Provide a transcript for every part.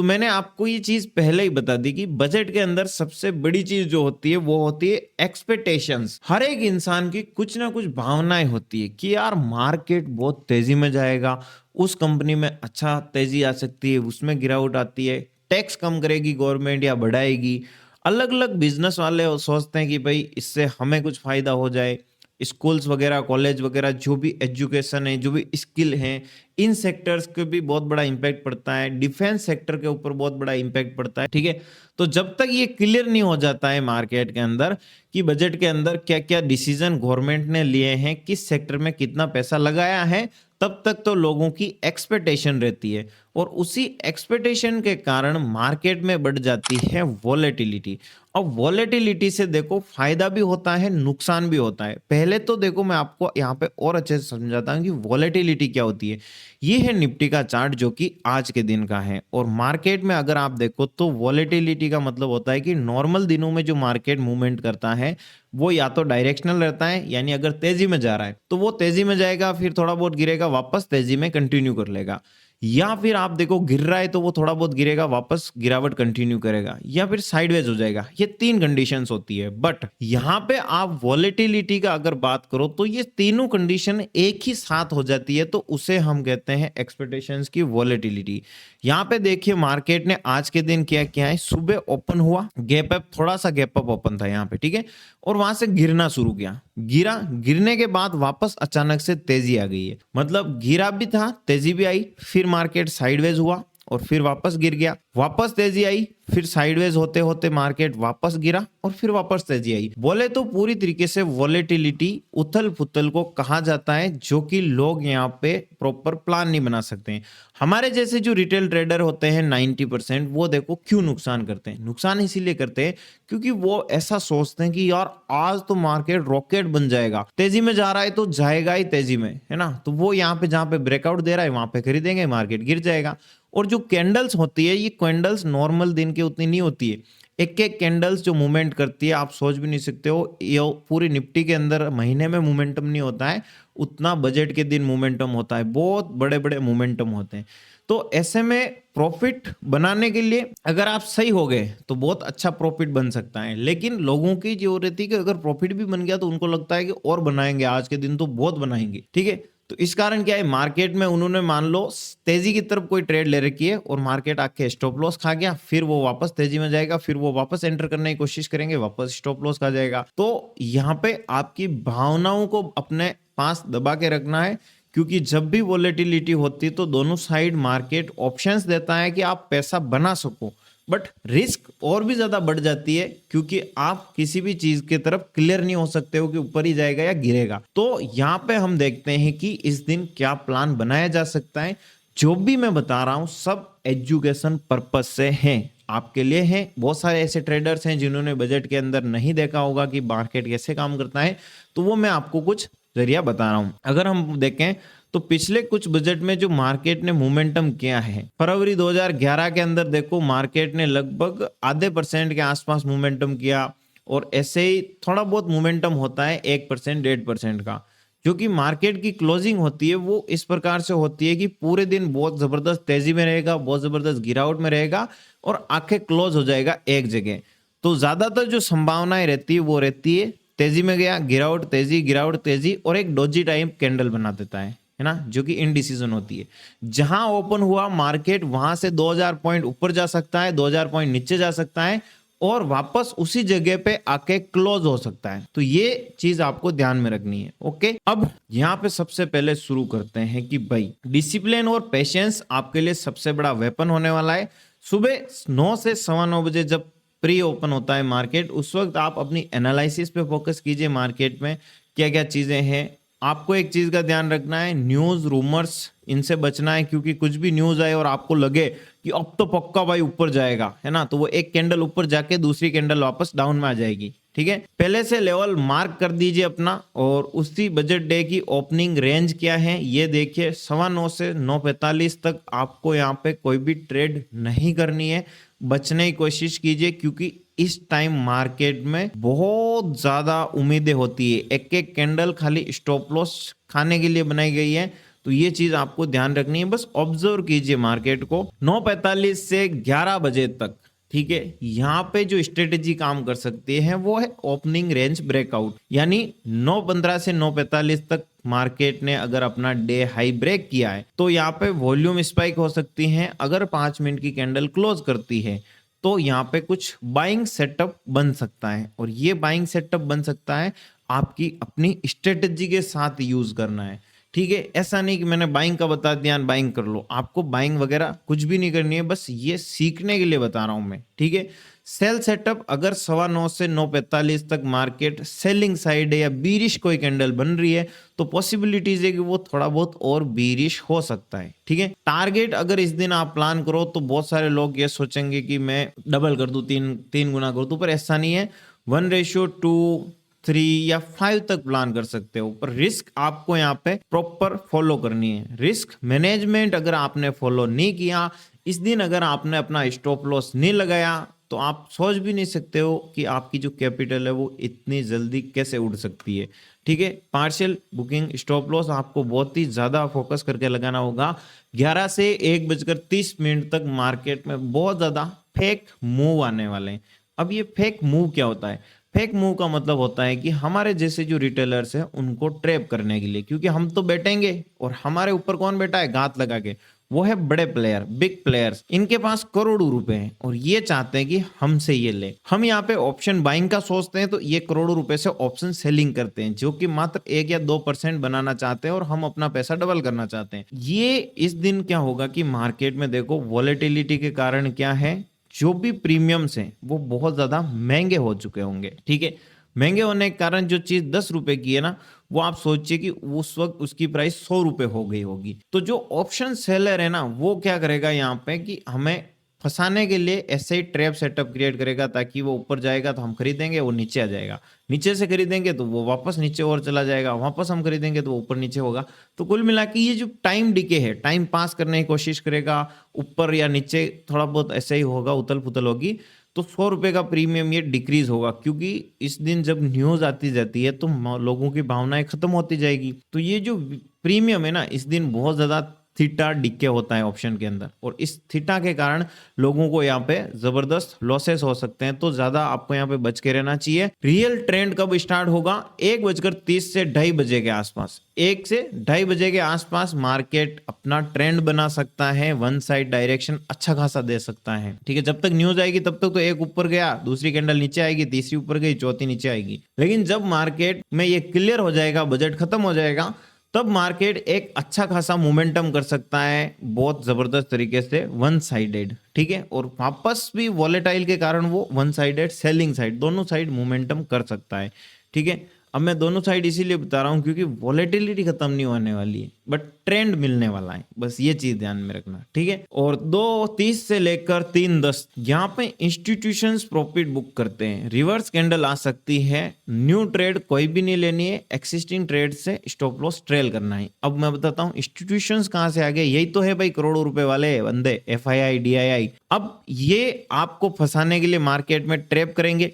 तो मैंने आपको ये चीज पहले ही बता दी कि बजट के अंदर सबसे बड़ी चीज जो होती है वो होती है एक्सपेक्टेशंस। हर एक इंसान की कुछ ना कुछ भावनाएं होती है कि यार मार्केट बहुत तेजी में जाएगा, उस कंपनी में अच्छा तेजी आ सकती है, उसमें गिरावट आती है, टैक्स कम करेगी गवर्नमेंट या बढ़ाएगी। अलग अलग बिजनेस वाले सोचते हैं कि भाई इससे हमें कुछ फायदा हो जाए। स्कूल्स वगैरह, कॉलेज वगैरह, जो भी एजुकेशन है, जो भी स्किल हैं, इन सेक्टर्स के भी बहुत बड़ा इम्पैक्ट पड़ता है। डिफेंस सेक्टर के ऊपर बहुत बड़ा इम्पैक्ट पड़ता है। ठीक है, तो जब तक ये क्लियर नहीं हो जाता है मार्केट के अंदर कि बजट के अंदर क्या क्या डिसीजन गवर्नमेंट ने लिए हैं, किस सेक्टर में कितना पैसा लगाया है, तब तक तो लोगों की एक्सपेक्टेशन रहती है और उसी एक्सपेक्टेशन के कारण मार्केट में बढ़ जाती है वॉलेटिलिटी। अब वॉलेटिलिटी से देखो फायदा भी होता है, नुकसान भी होता है। पहले तो देखो मैं आपको यहाँ पे और अच्छे से समझाता हूँ कि वॉलेटिलिटी क्या होती है। ये है निफ्टी का चार्ट जो कि आज के दिन का है। और मार्केट में अगर आप देखो तो वॉलेटिलिटी का मतलब होता है कि नॉर्मल दिनों में जो मार्केट मूवमेंट करता है वो या तो डायरेक्शनल रहता है, यानी अगर तेजी में जा रहा है तो वो तेजी में जाएगा, फिर थोड़ा बहुत गिरेगा, वापस तेजी में कंटिन्यू कर लेगा। या फिर आप देखो गिर रहा है तो वो थोड़ा बहुत गिरेगा, वापस गिरावट कंटिन्यू करेगा, या फिर साइडवेज हो जाएगा। ये तीन कंडीशंस होती है। बट यहाँ पे आप वॉलेटिलिटी का अगर बात करो तो ये तीनों कंडीशन एक ही साथ हो जाती है, तो उसे हम कहते हैं एक्सपेक्टेशंस की वॉलेटिलिटी। यहाँ पे देखिए मार्केट ने आज के दिन क्या किया है, सुबह ओपन हुआ, गैप अप, थोड़ा सा गैप अप ओपन था यहाँ पे, ठीक है, और वहां से गिरना शुरू किया। गिरा, गिरने के बाद वापस अचानक से तेजी आ गई है, मतलब गिरा भी था, तेजी भी आई, फिर मार्केट साइडवेज हुआ और फिर वापस गिर गया, वापस तेजी आई, फिर साइडवेज होते होते मार्केट वापस गिरा और फिर वापस तेजी आई। बोले तो पूरी तरीके से वॉलेटिलिटी, उथल पुथल को कहा जाता है, जो कि लोग यहाँ पे प्रॉपर प्लान नहीं बना सकते हैं। हमारे जैसे जो रिटेल ट्रेडर होते हैं 90%, वो देखो क्यों नुकसान करते हैं। नुकसान इसीलिए करते हैं क्योंकि वो ऐसा सोचते हैं कि यार आज तो मार्केट रॉकेट बन जाएगा, तेजी में जा रहा है तो जाएगा ही तेजी में, है ना। तो वो यहाँ पे जहां पे ब्रेकआउट दे रहा है वहां पे खरीदेंगे, मार्केट गिर जाएगा। और जो कैंडल्स होती है, ये कैंडल्स नॉर्मल दिन की उतनी नहीं होती है। एक एक कैंडल्स जो मूवमेंट करती है, आप सोच भी नहीं सकते हो। ये पूरी निफ्टी के अंदर महीने में मोमेंटम नहीं होता है उतना बजट के दिन मोमेंटम होता है, बहुत बड़े बड़े मोमेंटम होते हैं। तो ऐसे में प्रॉफिट बनाने के लिए अगर आप सही हो गए तो बहुत अच्छा प्रॉफिट बन सकता है। लेकिन लोगों की जो रहती है कि अगर प्रॉफिट भी बन गया तो उनको लगता है कि और बनाएंगे, आज के दिन तो बहुत बनाएंगे, ठीक है। तो इस कारण क्या है, मार्केट में उन्होंने मान लो तेजी की तरफ कोई ट्रेड ले रखी है और मार्केट आके स्टॉप लॉस खा गया, फिर वो वापस तेजी में जाएगा, फिर वो वापस एंटर करने की कोशिश करेंगे, वापस स्टॉप लॉस खा जाएगा। तो यहाँ पे आपकी भावनाओं को अपने पास दबा के रखना है, क्योंकि जब भी वॉलेटिलिटी होती है तो दोनों साइड मार्केट ऑप्शंस देता है कि आप पैसा बना सको, बट रिस्क और भी ज्यादा बढ़ जाती है क्योंकि आप किसी भी चीज की तरफ क्लियर नहीं हो सकते हो कि ऊपर ही जाएगा या गिरेगा। तो यहाँ पे हम देखते हैं कि इस दिन क्या प्लान बनाया जा सकता है। जो भी मैं बता रहा हूं सब एजुकेशन पर्पस से है, आपके लिए है। बहुत सारे ऐसे ट्रेडर्स हैं जिन्होंने बजट के अंदर नहीं देखा होगा कि मार्केट कैसे काम करता है, तो वो मैं आपको कुछ जरिया बता रहा हूं। अगर हम देखें तो पिछले कुछ बजट में जो मार्केट ने मोमेंटम किया है, फरवरी 2011 के अंदर देखो मार्केट ने लगभग आधे % के आसपास मोमेंटम किया, और ऐसे ही थोड़ा बहुत मोमेंटम होता है 1% 1.5% का। जो कि मार्केट की क्लोजिंग होती है वो इस प्रकार से होती है कि पूरे दिन बहुत जबरदस्त तेजी में रहेगा, बहुत जबरदस्त गिरावट में रहेगा और आंखें क्लोज हो जाएगा एक जगह। तो ज्यादातर जो संभावनाएं रहती है वो रहती है तेजी में गया, गिरावट तेजी, गिरावट तेजी, और एक डोजी टाइप कैंडल बना देता है ना, जो कि इनडिसीजन होती है। जहां ओपन हुआ मार्केट वहां से 2000 पॉइंट ऊपर जा सकता है, 2000 पॉइंट नीचे जा सकता है, और वापस उसी जगह पे आके क्लोज हो सकता है। तो ये चीज आपको ध्यान में रखनी है। ओके, अब यहाँ पे सबसे पहले शुरू करते हैं कि भाई डिसिप्लिन और पेशेंस आपके लिए सबसे बड़ा वेपन होने वाला है। सुबह 9 से 9:15 बजे जब प्री ओपन होता है मार्केट, उस वक्त आप अपनी एनालिसिस पे फोकस कीजिए। मार्केट में क्या क्या चीजें हैं, आपको एक चीज का ध्यान रखना है, न्यूज रूमर्स इनसे बचना है, क्योंकि कुछ भी न्यूज आए और आपको लगे कि अब तो पक्का भाई ऊपर जाएगा, है ना, तो वो एक कैंडल ऊपर जाके दूसरी कैंडल वापस डाउन में आ जाएगी। ठीक है, पहले से लेवल मार्क कर दीजिए अपना, और उसी बजट डे की ओपनिंग रेंज क्या है ये देखिए। 9:15 से 9:45 तक आपको यहाँ पे कोई भी ट्रेड नहीं करनी है, बचने की कोशिश कीजिए, क्योंकि इस टाइम मार्केट में बहुत ज्यादा उम्मीदें होती है। एक एक कैंडल खाली स्टॉप लॉस खाने के लिए बनाई गई है, तो ये चीज आपको ध्यान रखनी है, बस ऑब्जर्व कीजिए मार्केट को 9:45 से 11 बजे तक। ठीक है, यहाँ पे जो स्ट्रेटेजी काम कर सकती है वो है ओपनिंग रेंज ब्रेकआउट, यानी 9:15 से 9:45 तक मार्केट ने अगर अपना डे हाई ब्रेक किया है तो यहाँ पे वॉल्यूम स्पाइक हो सकती है। अगर 5 मिनट की कैंडल क्लोज करती है तो यहाँ पे कुछ बाइंग सेटअप बन सकता है, और ये बाइंग सेटअप बन सकता है आपकी अपनी स्ट्रेटेजी के साथ यूज करना है। ठीक है, ऐसा नहीं कि मैंने बाइंग का बता दिया बाइंग कर लो, आपको बाइंग वगैरह कुछ भी नहीं करनी है, बस ये सीखने के लिए बता रहा हूं मैं। ठीक है, सेल सेटअप अगर 9:15 से 9:45 तक मार्केट सेलिंग साइड है या बीरिश कोई कैंडल बन रही है तो पॉसिबिलिटीज है कि वो थोड़ा बहुत और बीरिश हो सकता है। ठीक है, टारगेट अगर इस दिन आप प्लान करो तो बहुत सारे लोग ये सोचेंगे कि मैं डबल कर दूं, तीन गुना कर दूं, पर ऐसा नहीं है। 1:2, 3 या 5 तक प्लान कर सकते हो, पर रिस्क आपको यहाँ पे प्रॉपर फॉलो करनी है। रिस्क मैनेजमेंट अगर आपने फॉलो नहीं किया, इस दिन अगर आपने अपना स्टॉप लॉस नहीं लगाया तो आप सोच भी नहीं सकते हो कि आपकी जो कैपिटल है वो इतनी जल्दी कैसे उड़ सकती है। ठीक है, पार्शियल बुकिंग स्टॉप लॉस आपको बहुत ही ज्यादा फोकस करके लगाना होगा। 11 से 1:30 तक मार्केट में बहुत ज्यादा फेक मूव आने वाले हैं। अब ये फेक मूव क्या होता है? फेक मूव का मतलब होता है कि हमारे जैसे जो रिटेलर्स हैं उनको ट्रैप करने के लिए, क्योंकि हम तो बैठेंगे और हमारे ऊपर कौन बैठा है घात लगा के, वो है बड़े प्लेयर, बिग प्लेयर्स। इनके पास करोड़ों रुपए हैं और ये चाहते हैं कि हमसे ये ले। हम यहाँ पे ऑप्शन बाइंग का सोचते हैं तो ये करोड़ों रुपए से ऑप्शन सेलिंग करते हैं, जो कि मात्र 1 या 2% बनाना चाहते हैं और हम अपना पैसा डबल करना चाहते हैं। ये इस दिन क्या होगा कि मार्केट में देखो वॉलेटिलिटी के कारण क्या है, जो भी प्रीमियम्स हैं वो बहुत ज्यादा महंगे हो चुके होंगे। ठीक है, महंगे होने के कारण जो चीज 10 रुपए की है ना, वो आप सोचिए कि उस वक्त उसकी प्राइस 100 रुपए हो गई होगी। तो जो ऑप्शन सेलर है ना, वो क्या करेगा यहाँ पे कि हमें फंसाने के लिए ऐसे ही ट्रैप सेटअप क्रिएट करेगा, ताकि वो ऊपर जाएगा तो हम खरीदेंगे, वो नीचे आ जाएगा, नीचे से खरीदेंगे तो वो वापस नीचे और चला जाएगा, वापस हम खरीदेंगे तो वो ऊपर नीचे होगा। तो कुल मिला के ये जो टाइम डिके है, टाइम पास करने की कोशिश करेगा, ऊपर या नीचे थोड़ा बहुत ऐसे ही होगा, उथल पुथल होगी। तो 100 रुपए का प्रीमियम ये डिक्रीज होगा, क्योंकि इस दिन जब न्यूज आती जाती है तो लोगों की भावनाएं खत्म होती जाएगी। तो ये जो प्रीमियम है ना, इस दिन बहुत ज्यादा थीटा डिके होता है ऑप्शन के अंदर, और इस थीटा के कारण लोगों को यहाँ पे जबरदस्त लॉसेस हो सकते हैं। तो ज्यादा आपको यहाँ पे बच के रहना चाहिए। रियल ट्रेंड कब स्टार्ट होगा? 1:30 से 2:30 के आसपास, 1 से 2:30 के आसपास मार्केट अपना ट्रेंड बना सकता है, वन साइड डायरेक्शन अच्छा खासा दे सकता है। ठीक है, जब तक न्यूज आएगी तब तक तो एक ऊपर गया, दूसरी कैंडल नीचे आएगी, तीसरी ऊपर गई, चौथी नीचे आएगी। लेकिन जब मार्केट में ये क्लियर हो जाएगा, बजट खत्म हो जाएगा, तब मार्केट एक अच्छा खासा मोमेंटम कर सकता है, बहुत जबरदस्त तरीके से वन साइडेड। ठीक है, और वापस भी वॉलेटाइल के कारण वो वन साइडेड सेलिंग साइड दोनों साइड मोमेंटम कर सकता है। ठीक है, अब मैं दोनों साइड इसीलिए बता रहा हूं क्योंकि वॉलेटिलिटी खत्म नहीं होने वाली है, बट ट्रेंड मिलने वाला है, बस ये चीज ध्यान में रखना। ठीक है, और 2:30 से लेकर 3:10 यहाँ पे इंस्टीट्यूशंस प्रॉफिट बुक करते हैं। रिवर्स कैंडल आ सकती है, न्यू ट्रेड कोई भी नहीं लेनी है, एक्सिस्टिंग ट्रेड से स्टॉप लॉस ट्रेल करना है। अब मैं बताता हूँ इंस्टीट्यूशंस कहाँ से आ गए, यही तो है भाई करोड़ों रुपए वाले बंदे, FII DII। अब ये आपको फंसाने के लिए मार्केट में ट्रैप करेंगे।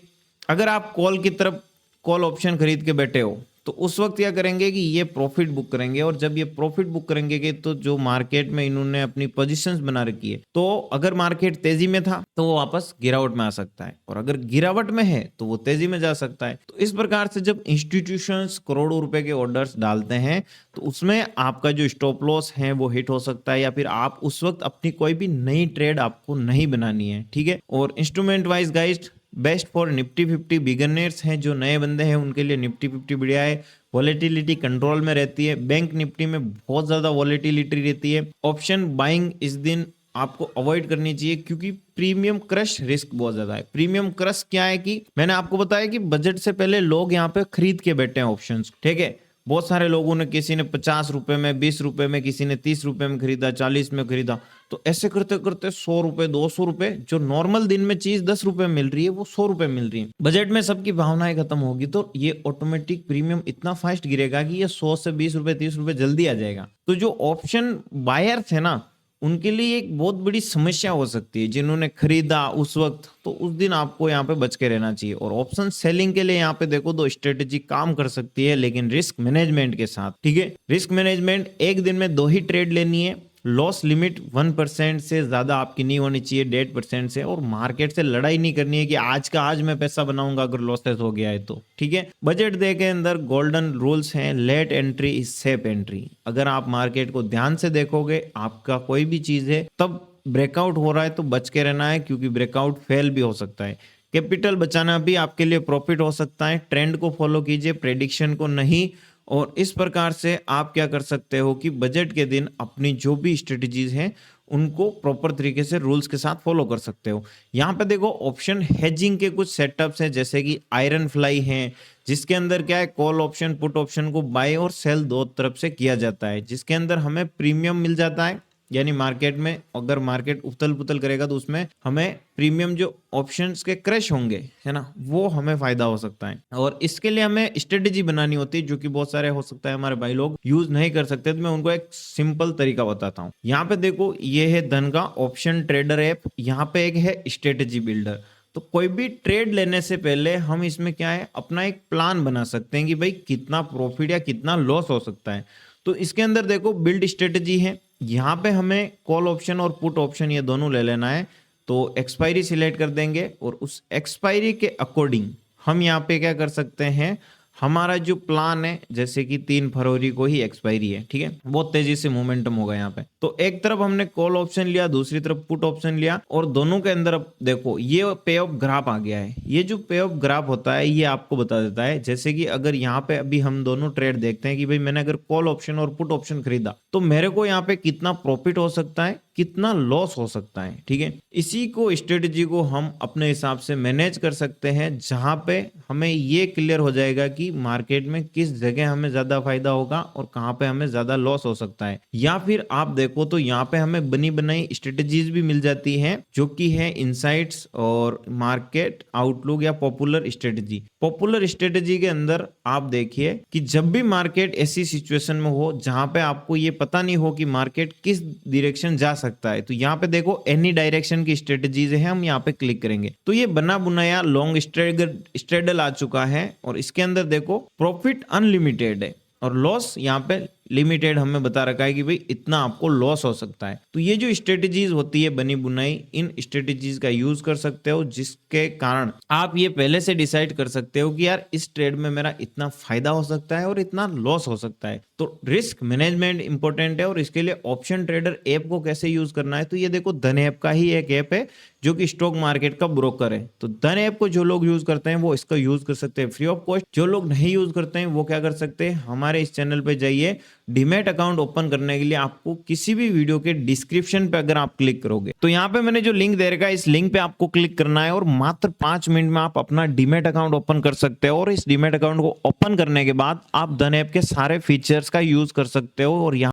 अगर आप कॉल ऑप्शन खरीद के बैठे हो तो उस वक्त क्या करेंगे कि ये प्रॉफिट बुक करेंगे, और जब ये प्रॉफिट बुक करेंगे कि तो जो मार्केट में इन्होंने अपनी पोजीशंस बना रखी है, तो अगर मार्केट तेजी में था तो वो वापस गिरावट में आ सकता है, और अगर गिरावट में है तो वो तेजी में जा सकता है। तो इस प्रकार से जब इंस्टीट्यूशंस करोड़ों रुपए के ऑर्डर्स डालते हैं तो उसमें आपका जो स्टॉप लॉस है वो हिट हो सकता है, या फिर आप उस वक्त अपनी कोई भी नई ट्रेड आपको नहीं बनानी है। ठीक है, और instrument wise guide best for Nifty 50 beginners हैं, जो नए बंदे हैं उनके लिए निफ्टी 50 बढ़िया है। वॉलेटिलिटी कंट्रोल में रहती है, बैंक निफ्टी में बहुत ज्यादा वॉलेटिलिटी रहती है। ऑप्शन बाइंग इस दिन आपको अवॉइड करनी चाहिए, क्योंकि प्रीमियम क्रश रिस्क बहुत ज्यादा है। प्रीमियम क्रश क्या है कि मैंने आपको बताया कि बजट से पहले लोग यहाँ पे खरीद के बैठे हैं ऑप्शंस। ठीक है, बहुत सारे लोगों ने, किसी ने 50 रुपए में, 20 रुपए में, किसी ने 30 रुपए में खरीदा, 40 में खरीदा, तो ऐसे करते करते 100 रुपए, 200 रुपए, जो नॉर्मल दिन में चीज 10 रुपए मिल रही है वो 100 रुपए मिल रही है। बजट में सबकी भावनाएं खत्म होगी तो ये ऑटोमेटिक प्रीमियम इतना फास्ट गिरेगा कि ये 100 से 20 रुपए, 30 रुपए जल्दी आ जाएगा। तो जो ऑप्शन बायर्स है ना, उनके लिए एक बहुत बड़ी समस्या हो सकती है। जिन्होंने खरीदा उस वक्त, तो उस दिन आपको यहाँ पे बच के रहना चाहिए। और ऑप्शन सेलिंग के लिए यहाँ पे देखो दो स्ट्रेटेजी काम कर सकती है, लेकिन रिस्क मैनेजमेंट के साथ। ठीक है, रिस्क मैनेजमेंट, एक दिन में 2 ही ट्रेड लेनी है, लॉस लिमिट 1% से ज्यादा आपकी नहीं होनी चाहिए, 1.5% से, और मार्केट से लड़ाई नहीं करनी है कि आज का आज मैं पैसा बनाऊंगा अगर लॉसेस हो गया है तो। ठीक है, बजट डे के अंदर गोल्डन रूल्स हैं, late entry is safe entry. अगर आप मार्केट को ध्यान से देखोगे, आपका कोई भी चीज है तब ब्रेकआउट हो रहा है तो बच के रहना है, क्योंकि ब्रेकआउट फेल भी हो सकता है। कैपिटल बचाना भी आपके लिए प्रॉफिट हो सकता है। ट्रेंड को फॉलो कीजिए, प्रेडिक्शन को नहीं। और इस प्रकार से आप क्या कर सकते हो कि बजट के दिन अपनी जो भी स्ट्रेटजीज हैं उनको प्रॉपर तरीके से रूल्स के साथ फॉलो कर सकते हो। यहाँ पे देखो ऑप्शन हेजिंग के कुछ सेटअप्स हैं, जैसे कि आयरन फ्लाई है, जिसके अंदर क्या है, कॉल ऑप्शन पुट ऑप्शन को बाय और सेल दो तरफ से किया जाता है, जिसके अंदर हमें प्रीमियम मिल जाता है। यानी मार्केट में अगर मार्केट उथल पुथल करेगा तो उसमें हमें प्रीमियम जो ऑप्शंस के क्रैश होंगे, है ना, वो हमें फायदा हो सकता है। और इसके लिए हमें स्ट्रेटेजी बनानी होती है, जो कि बहुत सारे हो सकता है हमारे भाई लोग यूज नहीं कर सकते। तो मैं उनको एक सिंपल तरीका बताता हूँ। यहाँ पे देखो, ये है धन का ऑप्शन ट्रेडर ऐप, यहाँ पे एक है स्ट्रेटेजी बिल्डर। तो कोई भी ट्रेड लेने से पहले हम इसमें क्या है, अपना एक प्लान बना सकते हैं कि भाई कितना प्रॉफिट या कितना लॉस हो सकता है। तो इसके अंदर देखो बिल्ड स्ट्रेटेजी है, यहाँ पे हमें कॉल ऑप्शन और पुट ऑप्शन ये दोनों ले लेना है। तो एक्सपायरी सिलेक्ट कर देंगे और उस एक्सपायरी के अकॉर्डिंग हम यहाँ पे क्या कर सकते हैं, हमारा जो प्लान है, जैसे कि 3 फरवरी को ही एक्सपायरी है, ठीक है, बहुत तेजी से मोमेंटम होगा यहाँ पे। तो एक तरफ हमने कॉल ऑप्शन लिया, दूसरी तरफ पुट ऑप्शन लिया, और दोनों के अंदर अब देखो ये पे ऑफ ग्राफ आ गया है। ये जो पे ऑफ ग्राफ होता है ये आपको बता देता है, जैसे कि अगर यहाँ पे अभी हम दोनों ट्रेड देखते हैं कि भाई मैंने अगर कॉल ऑप्शन और पुट ऑप्शन खरीदा तो मेरे को यहाँ पे कितना प्रॉफिट हो सकता है, कितना लॉस हो सकता है। ठीक है, इसी को स्ट्रेटजी को हम अपने हिसाब से मैनेज कर सकते हैं, जहां पे हमें ये क्लियर हो जाएगा कि मार्केट में किस जगह हमें ज्यादा फायदा होगा और कहां पे हमें ज्यादा लॉस हो सकता है। या फिर आप देखो तो यहाँ पे हमें बनी बनाई स्ट्रेटजीज भी मिल जाती हैं, जो कि है इनसाइट्स और मार्केट आउटलुक या पॉपुलर स्ट्रेटजी। पॉपुलर स्ट्रेटजी के अंदर आप देखिए कि जब भी मार्केट ऐसी सिचुएशन में हो जहां पे आपको ये पता नहीं हो कि मार्केट किस डायरेक्शन जा सकता है, तो यहाँ पे देखो एनी डायरेक्शन की स्ट्रेटजीज है, हम यहाँ पे क्लिक करेंगे तो ये बना बुनाया लॉन्ग स्ट्रेडल आ चुका है। और इसके अंदर देखो प्रॉफिट अनलिमिटेड है और लॉस यहाँ पे लिमिटेड हमें बता रखा है कि भाई इतना आपको लॉस हो सकता है। तो ये जो स्ट्रेटजीज होती है बनी बुनाई, इन स्ट्रेटजीज का यूज कर सकते हो, जिसके कारण आप ये पहले से डिसाइड कर सकते हो कि यार इस ट्रेड में मेरा इतना फायदा हो सकता है और इतना लॉस हो सकता है। तो रिस्क मैनेजमेंट इंपॉर्टेंट है। और इसके लिए ऑप्शन ट्रेडर ऐप को कैसे यूज करना है, तो ये देखो धन ऐप का ही एक ऐप है जो कि स्टॉक मार्केट का ब्रोकर है। तो धन ऐप को जो लोग यूज करते हैं वो इसका यूज कर सकते हैं फ्री ऑफ कॉस्ट। जो लोग नहीं यूज करते हैं वो क्या कर सकते हैं, हमारे इस चैनल पे जाइए, डीमैट अकाउंट ओपन करने के लिए आपको किसी भी वीडियो के डिस्क्रिप्शन पे अगर आप क्लिक करोगे तो यहाँ पे मैंने जो लिंक दे रखा है इस लिंक पे आपको क्लिक करना है और मात्र 5 मिनट में आप अपना डीमैट अकाउंट ओपन कर सकते हो। और इस डीमैट अकाउंट को ओपन करने के बाद आप धन ऐप के सारे फीचर्स का यूज कर सकते हो। और यहाँ